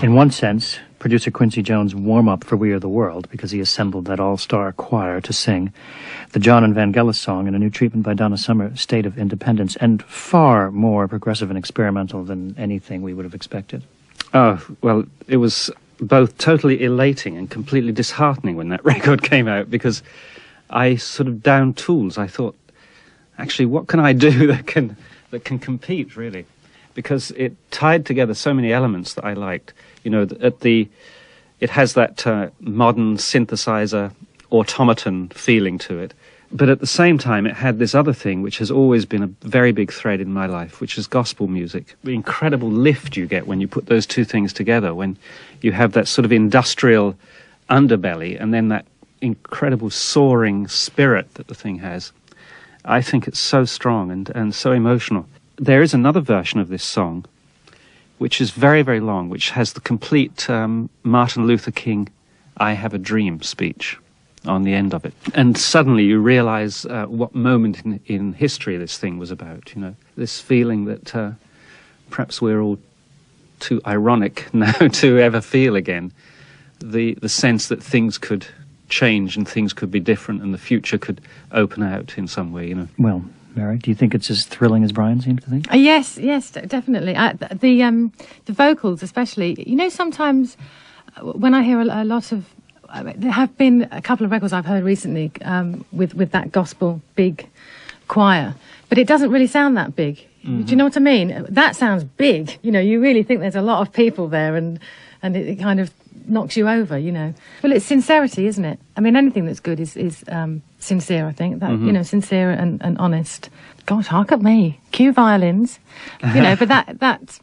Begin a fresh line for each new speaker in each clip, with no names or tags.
In one sense, producer Quincy Jones' warm-up for We Are the World, because he assembled that all-star choir to sing the John and Vangelis song in a new treatment by Donna Summer, State of Independence, and far more progressive and experimental than anything we would have expected.
Oh, well, it was both totally elating and completely disheartening when that record came out, because I sort of downed tools. I thought, actually, what can I do that can compete, really? Because it tied together so many elements that I liked. You know, it has that modern synthesizer automaton feeling to it. But at the same time, it had this other thing, which has always been a very big thread in my life, which is gospel music. The incredible lift you get when you put those two things together, when you have that sort of industrial underbelly and then that incredible soaring spirit that the thing has. I think it's so strong and so emotional. There is another version of this song, which is very, very long, which has the complete Martin Luther King I Have a Dream speech on the end of it. And suddenly you realize what moment in history this thing was about, you know, this feeling that perhaps we're all too ironic now to ever feel again, the sense that things could change and things could be different and the future could open out in some way, you know.
Well, Mary, do you think it's as thrilling as Brian seems to think?
Yes, definitely. The vocals especially, you know, sometimes when I hear a lot of, there have been a couple of records I've heard recently with that gospel big choir, but it doesn't really sound that big. Mm-hmm. Do you know what I mean? That sounds big. You know, you really think there's a lot of people there and it kind of knocks you over, you know. Well, it's sincerity, isn't it? I mean, anything that's good is sincere, I think. That, you know, sincere and honest. Gosh, hark at me. Cue violins. You know, but that's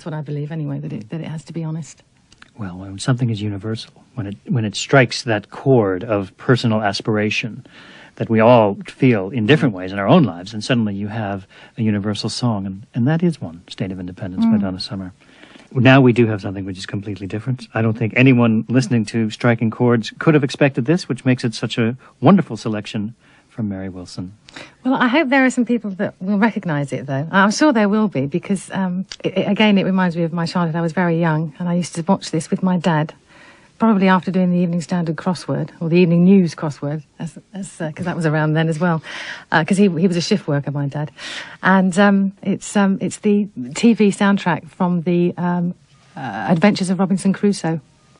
what I believe anyway, that it has to be honest.
Well, when something is universal, when it strikes that chord of personal aspiration that we all feel in different ways in our own lives, and suddenly you have a universal song, and that is one, State of Independence by Donna Summer. Now we do have something which is completely different. I don't think anyone listening to Striking Chords could have expected this, which makes it such a wonderful selection from Mari Wilson.
Well, I hope there are some people that will recognise it, though. I'm sure there will be, because, again, it reminds me of my childhood. I was very young, and I used to watch this with my dad, probably after doing the Evening Standard crossword, or the Evening News crossword, because that was around then as well, because he was a shift worker, my dad. And it's the TV soundtrack from the Adventures of Robinson Crusoe.